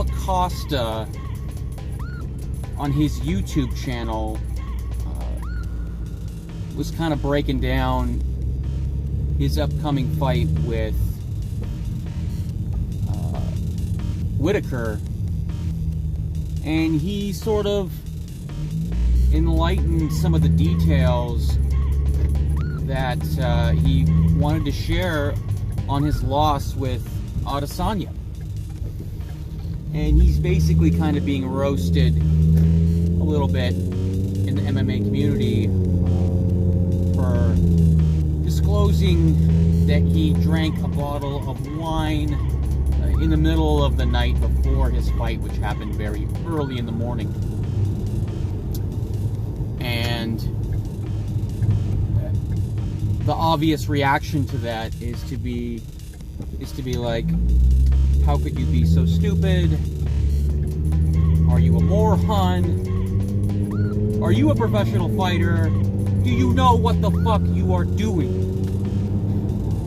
Paulo Costa on his YouTube channel was kind of breaking down his upcoming fight with Whitaker, and he sort of enlightened some of the details that he wanted to share on his loss with Adesanya. And he's basically kind of being roasted a little bit in the MMA community for disclosing that he drank a bottle of wine in the middle of the night before his fight, which happened very early in the morning. And the obvious reaction to that is to be like, how could you be so stupid? Are you a moron? Are you a professional fighter? Do you know what the fuck you are doing?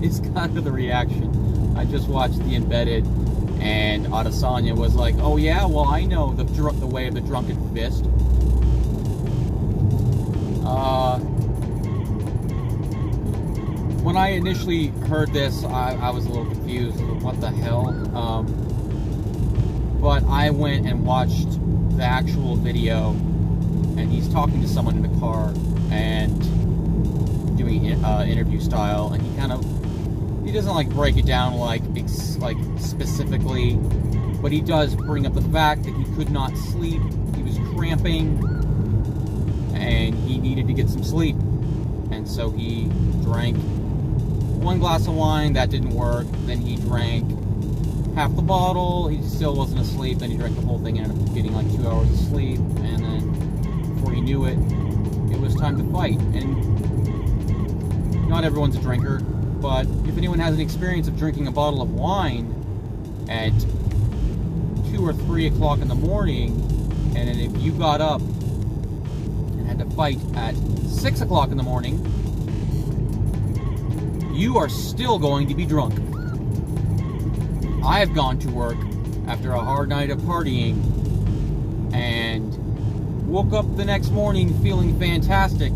It's kind of the reaction. I just watched The Embedded, and Adesanya was like, oh yeah, well I know the way of the drunken fist. When I initially heard this, I was a little confused. What the hell? But I went and watched the actual video, and he's talking to someone in the car and doing interview style, and he doesn't like break it down like specifically, but he does bring up the fact that he could not sleep. He was cramping, and he needed to get some sleep, and so he drank one glass of wine. That didn't work. Then he drank half the bottle. He still wasn't asleep. Then he drank the whole thing and ended up getting like 2 hours of sleep. And then before he knew it, it was time to fight. And not everyone's a drinker, but if anyone has an experience of drinking a bottle of wine at 2 or 3 o'clock in the morning, and then if you got up and had to fight at 6 o'clock in the morning, you are still going to be drunk. I have gone to work after a hard night of partying and woke up the next morning feeling fantastic,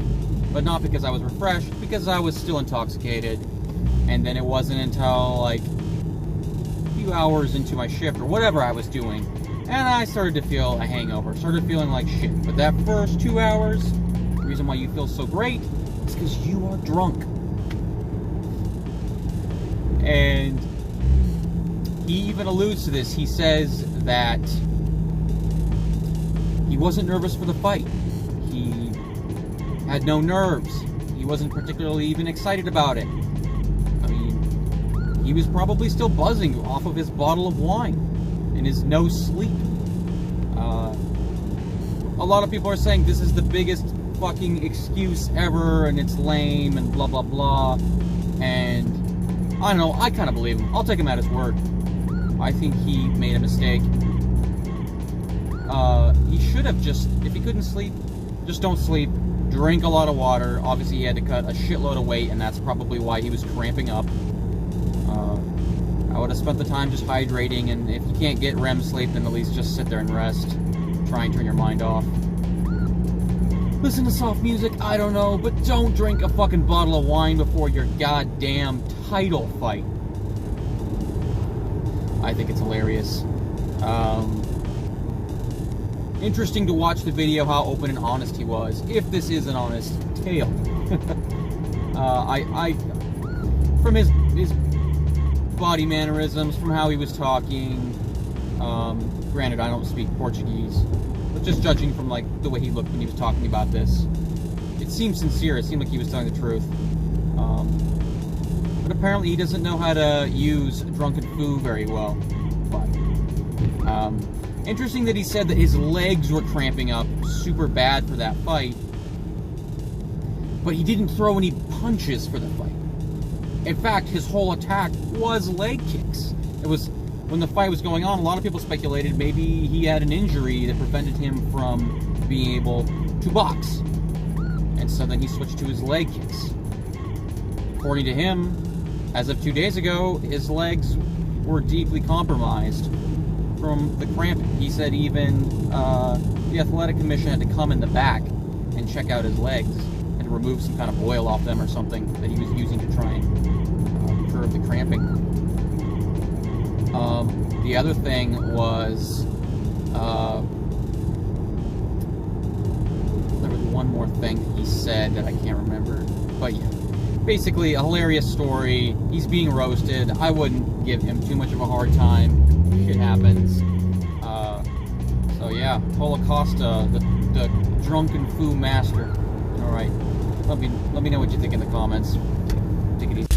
but not because I was refreshed, because I was still intoxicated. And then it wasn't until like a few hours into my shift or whatever I was doing, and I started to feel a hangover, started feeling like shit. But that first 2 hours, the reason why you feel so great is because you are drunk. And he even alludes to this. He says that he wasn't nervous for the fight. He had no nerves. He wasn't particularly even excited about it. I mean, he was probably still buzzing off of his bottle of wine and his no sleep. A lot of people are saying this is the biggest fucking excuse ever and it's lame and blah blah blah. And I don't know, I kind of believe him. I'll take him at his word. I think he made a mistake. He should have just, if he couldn't sleep, just don't sleep. Drink a lot of water. Obviously, he had to cut a shitload of weight, and that's probably why he was cramping up. I would have spent the time just hydrating, and if you can't get REM sleep, then at least just sit there and rest. Try and turn your mind off. Listen to soft music, I don't know, but don't drink a fucking bottle of wine before your goddamn title fight. I think it's hilarious. Interesting to watch the video, how open and honest he was, if this is an honest tale. From his body mannerisms, from how he was talking, granted I don't speak Portuguese, but just judging from like the way he looked when he was talking about this, it seemed sincere. It seemed like he was telling the truth. But apparently he doesn't know how to use drunken foo very well. But interesting that he said that his legs were cramping up super bad for that fight, but he didn't throw any punches for the fight. In fact, his whole attack was leg kicks. It was, when the fight was going on, a lot of people speculated maybe he had an injury that prevented him from being able to box. And so then he switched to his leg kicks. According to him, as of 2 days ago, his legs were deeply compromised from the cramping. He said even the athletic commission had to come in the back and check out his legs and to remove some kind of oil off them or something that he was using to try and curb the cramping. The other thing was there was one more thing he said that I can't remember, but yeah, basically a hilarious story. He's being roasted. I wouldn't give him too much of a hard time. Shit happens. So yeah, Paulo Costa, the drunken foo master. All right, let me know what you think in the comments. Take it easy.